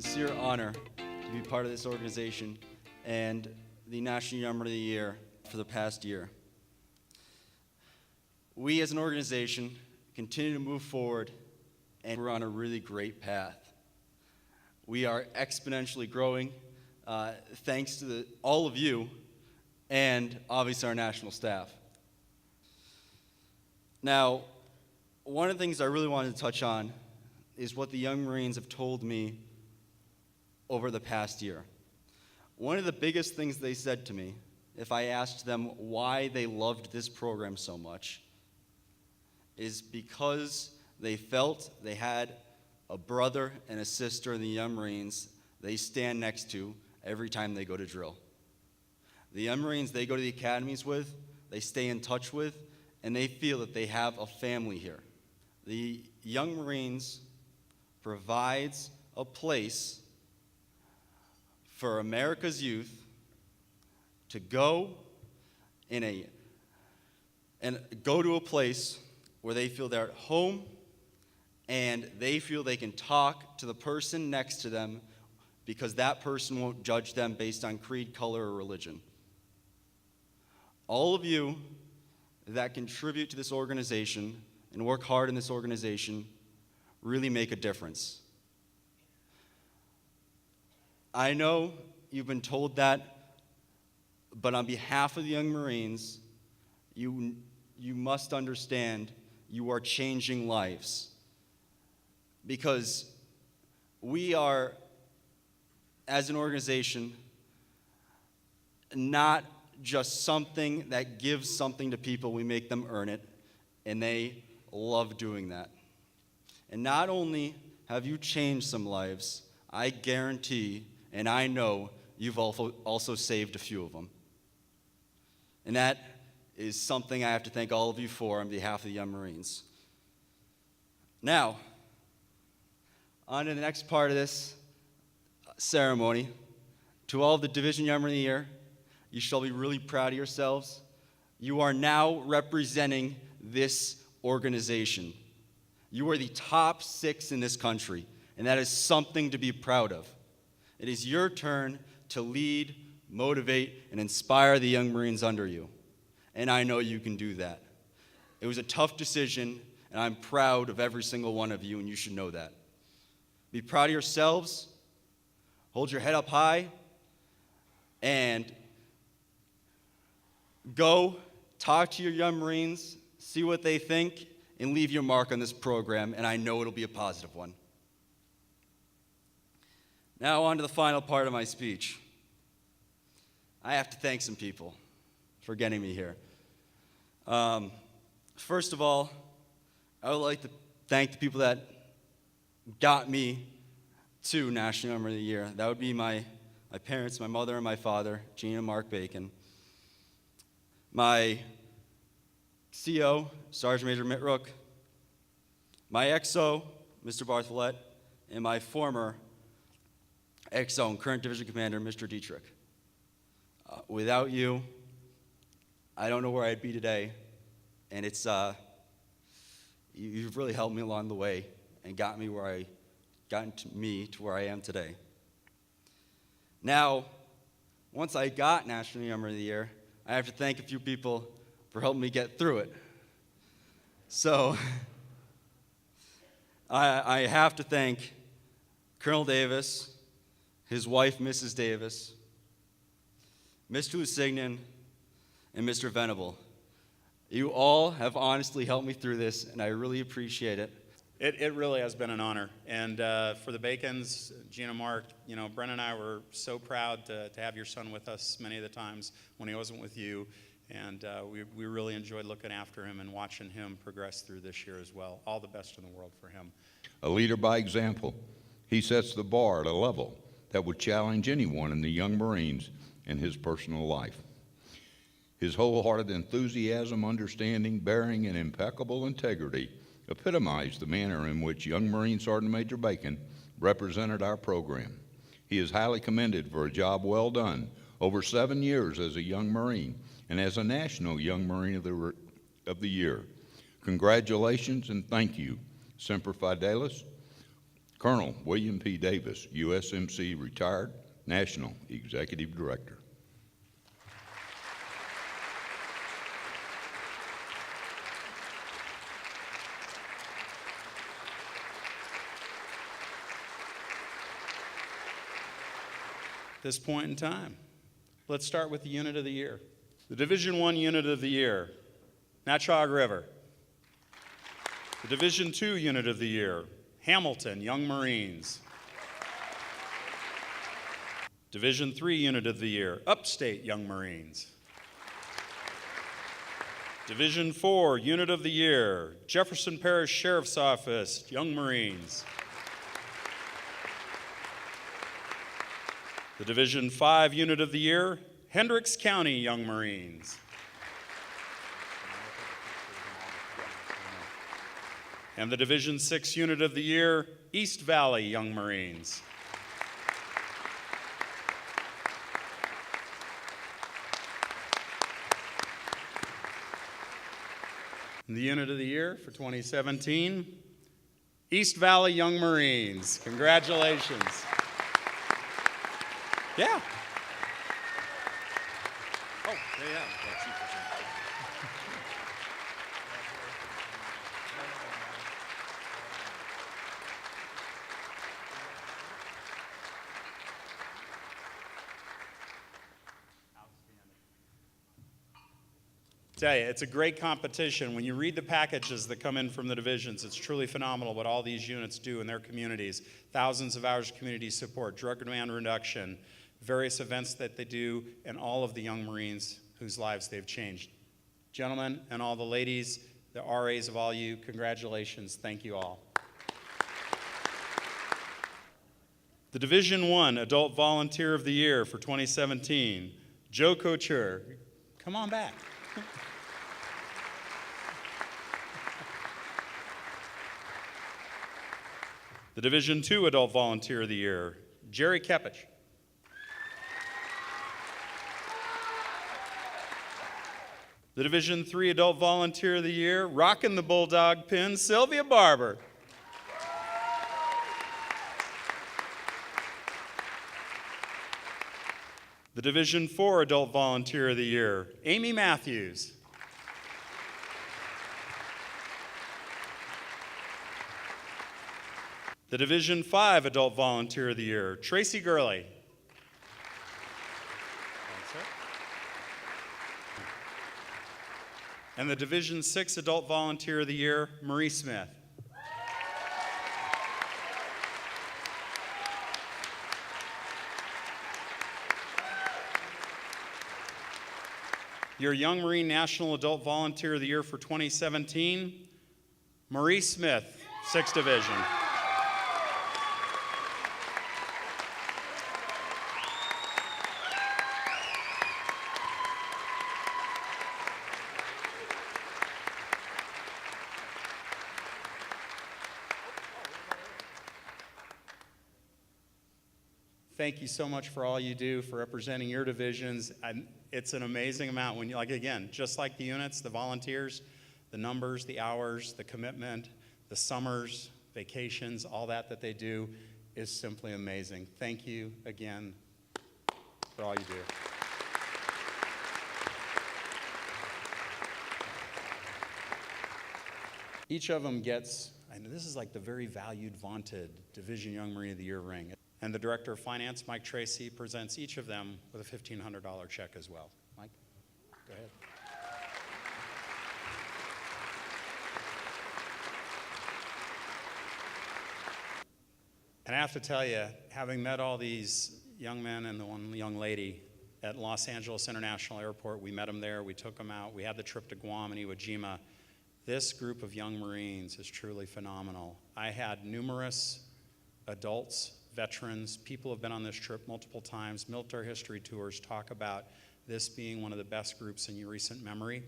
sincere honor to be part of this organization and the National Young Marine of the Year for the past year. We as an organization continue to move forward, and we're on a really great path. We are exponentially growing thanks to all of you and obviously our national staff. Now, one of the things I really wanted to touch on is what the Young Marines have told me over the past year. One of the biggest things they said to me, if I asked them why they loved this program so much, is because they felt they had a brother and a sister in the Young Marines they stand next to every time they go to drill. The Young Marines they go to the academies with, they stay in touch with, and they feel that they have a family here. The Young Marines provides a place for America's youth to go go to a place where they feel they're at home and they feel they can talk to the person next to them because that person won't judge them based on creed, color, or religion. All of you that contribute to this organization and work hard in this organization really make a difference. I know you've been told that, but on behalf of the Young Marines, you must understand you are changing lives. Because we are, as an organization, not just something that gives something to people, we make them earn it, and they love doing that. And not only have you changed some lives, I guarantee and I know you've also saved a few of them. And that is something I have to thank all of you for on behalf of the Young Marines. Now, on to the next part of this ceremony. To all of the Division Young Marine of the Year, you shall be really proud of yourselves. You are now representing this organization. You are the top 6 in this country, and that is something to be proud of. It is your turn to lead, motivate, and inspire the Young Marines under you. And I know you can do that. It was a tough decision, and I'm proud of every single one of you, and you should know that. Be proud of yourselves, hold your head up high, and go talk to your Young Marines, see what they think, and leave your mark on this program, and I know it'll be a positive one. Now on to the final part of my speech. I have to thank some people for getting me here. First of all, I would like to thank the people that got me to National Young Marine of the Year. That would be my parents, my mother and my father, Gene and Mark Bacon. My CO, Sergeant Major Mitrook. My XO, Mr. Bartholet, and my former XO and current division commander, Mr. Dietrich. Without you, I don't know where I'd be today, and it's you've really helped me along the way and gotten me to where I am today. Now, once I got National Young Marine of the Year, I have to thank a few people for helping me get through it. So, I have to thank Colonel Davis, his wife, Mrs. Davis, Mr. Lusignan, and Mr. Venable. You all have honestly helped me through this, and I really appreciate it. It really has been an honor. And for the Bacons, Gina, Mark, Brent and I were so proud to have your son with us many of the times when he wasn't with you. And we really enjoyed looking after him and watching him progress through this year as well. All the best in the world for him. A leader by example, he sets the bar at a level that would challenge anyone in the Young Marines in his personal life. His wholehearted enthusiasm, understanding, bearing, and impeccable integrity epitomized the manner in which Young Marine Sergeant Major Bacon represented our program. He is highly commended for a job well done over 7 years as a Young Marine and as a National Young Marine of the Year. Congratulations and thank you, Semper Fidelis, Colonel William P. Davis, USMC retired National Executive Director. This point in time, let's start with the Unit of the Year. The Division I Unit of the Year, Natchog River. The Division II Unit of the Year, Hamilton Young Marines. Division III Unit of the Year, Upstate Young Marines. Division IV Unit of the Year, Jefferson Parish Sheriff's Office Young Marines. The Division V Unit of the Year, Hendricks County Young Marines. And the Division VI Unit of the Year, East Valley Young Marines. And the Unit of the Year for 2017, East Valley Young Marines. Congratulations. Yeah. Oh, yeah. Tell you, it's a great competition. When you read the packages that come in from the divisions, it's truly phenomenal what all these units do in their communities. Thousands of hours of community support, drug demand reduction, various events that they do, and all of the young Marines whose lives they've changed. Gentlemen and all the ladies, the RAs of all you, congratulations. Thank you all. The Division I Adult Volunteer of the Year for 2017, Joe Couture. Come on back. The Division II Adult Volunteer of the Year, Jerry Kepich. The Division III Adult Volunteer of the Year, rocking the Bulldog pin, Sylvia Barber. The Division IV Adult Volunteer of the Year, Amy Matthews. The Division V Adult Volunteer of the Year, Tracy Gurley. And the Division VI Adult Volunteer of the Year, Marie Smith. Your Young Marine National Adult Volunteer of the Year for 2017, Marie Smith, 6th Division. Thank you so much for all you do, for representing your divisions. It's an amazing amount when you, like, again, just like the units, the volunteers, the numbers, the hours, the commitment, the summers, vacations, all that they do is simply amazing. Thank you again for all you do. Each of them gets, and this is like the very valued, vaunted Division Young Marine of the Year ring. And the Director of Finance, Mike Tracy, presents each of them with a $1,500 check as well. Mike, go ahead. And I have to tell you, having met all these young men and the one young lady at Los Angeles International Airport, we met them there, we took them out, we had the trip to Guam and Iwo Jima. This group of young Marines is truly phenomenal. I had numerous adults, veterans, people who have been on this trip multiple times, military history tours, talk about this being one of the best groups in recent memory.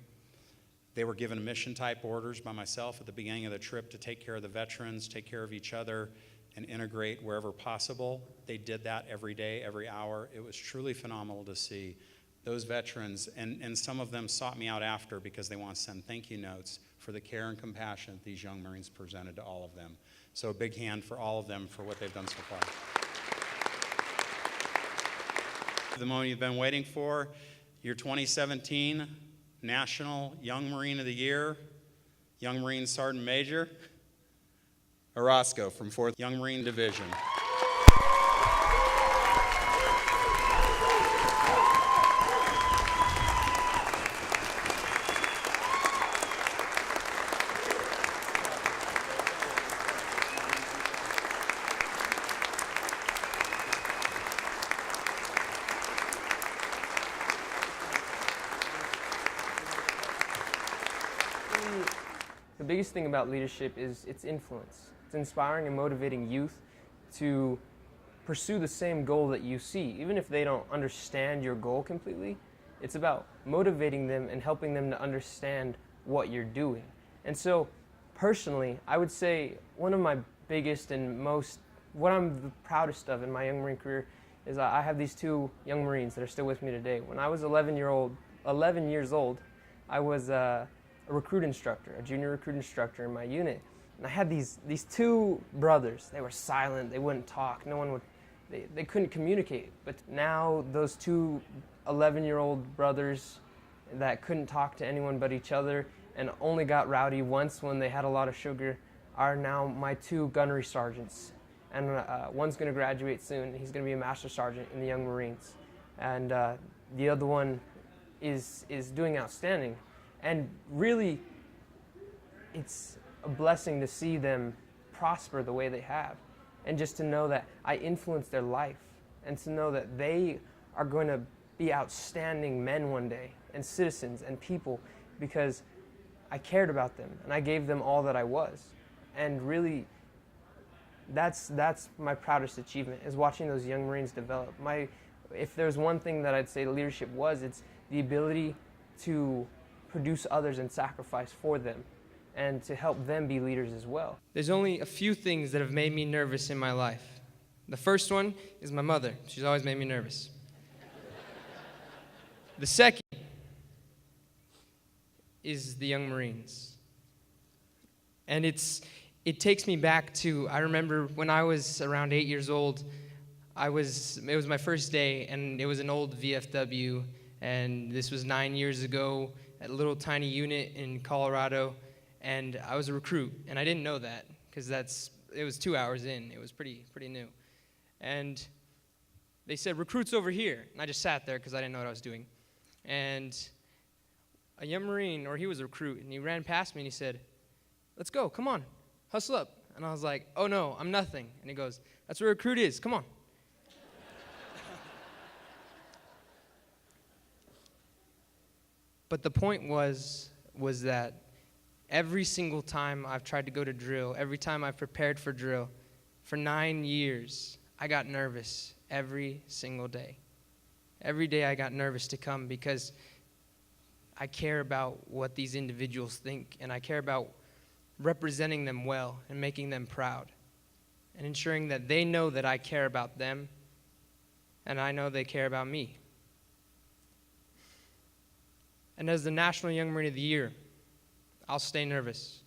They were given mission type orders by myself at the beginning of the trip to take care of the veterans, take care of each other, and integrate wherever possible. They did that every day, every hour. It was truly phenomenal to see. those veterans, and some of them sought me out after because they want to send thank you notes for the care and compassion these young Marines presented to all of them. So a big hand for all of them for what they've done so far. The moment you've been waiting for, your 2017 National Young Marine of the Year, Young Marine Sergeant Major, Orozco from 4th Young Marine Division. The biggest thing about leadership is its influence. It's inspiring and motivating youth to pursue the same goal that you see, even if they don't understand your goal completely. It's about motivating them and helping them to understand what you're doing. And so, personally, I would say one of my biggest and what I'm the proudest of in my Young Marine career is I have these two Young Marines that are still with me today. When I was 11 years old, I was a recruit instructor, a junior recruit instructor in my unit. And I had these two brothers. They were silent, they wouldn't talk, they couldn't communicate. But now those two 11-year-old brothers that couldn't talk to anyone but each other and only got rowdy once when they had a lot of sugar are now my two gunnery sergeants. And one's gonna graduate soon. He's gonna be a master sergeant in the Young Marines. And the other one is doing outstanding. And really, it's a blessing to see them prosper the way they have. And just to know that I influenced their life. And to know that they are going to be outstanding men one day. And citizens and people. Because I cared about them. And I gave them all that I was. And really, that's my proudest achievement, is watching those young Marines develop. If there's one thing that I'd say leadership was, it's the ability to produce others and sacrifice for them, and to help them be leaders as well. There's only a few things that have made me nervous in my life. The first one is my mother. She's always made me nervous. The second is the Young Marines. And it takes me back to, I remember when I was around 8 years old, it was my first day, and it was an old VFW, and this was 9 years ago at a little tiny unit in Colorado, and I was a recruit, and I didn't know that, because it was 2 hours in. It was pretty new. And they said, recruits over here, and I just sat there because I didn't know what I was doing. And a young Marine, or he was a recruit, and he ran past me, and he said, let's go, come on, hustle up. And I was like, oh no, I'm nothing. And he goes, that's where a recruit is, come on. But the point was that every single time I've tried to go to drill, every time I've prepared for drill, for 9 years, I got nervous every single day. Every day I got nervous to come because I care about what these individuals think, and I care about representing them well and making them proud and ensuring that they know that I care about them and I know they care about me. And as the National Young Marine of the Year, I'll stay nervous.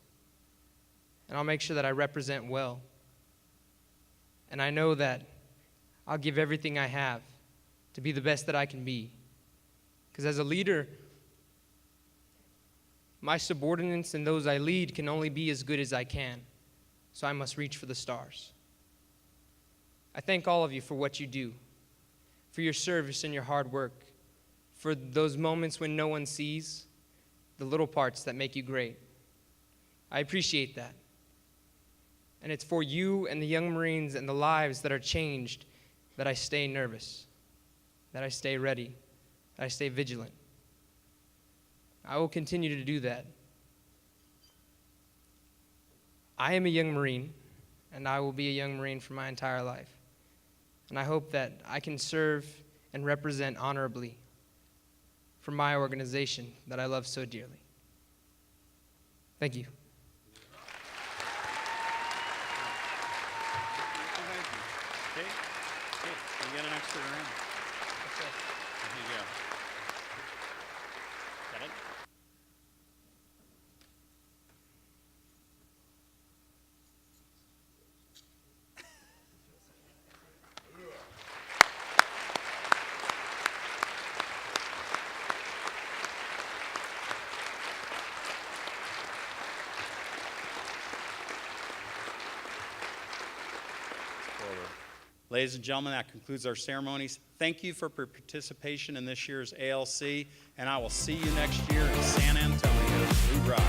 And I'll make sure that I represent well. And I know that I'll give everything I have to be the best that I can be. Because as a leader, my subordinates and those I lead can only be as good as I can. So I must reach for the stars. I thank all of you for what you do, for your service and your hard work, for those moments when no one sees, the little parts that make you great. I appreciate that. And it's for you and the young Marines and the lives that are changed that I stay nervous, that I stay ready, that I stay vigilant. I will continue to do that. I am a young Marine, and I will be a young Marine for my entire life. And I hope that I can serve and represent honorably for my organization that I love so dearly. Thank you. Okay, you get an extra round. There you go. forward. Ladies and gentlemen, that concludes our ceremonies. Thank you for participation in this year's ALC, and I will see you next year in San Antonio. Hoorah.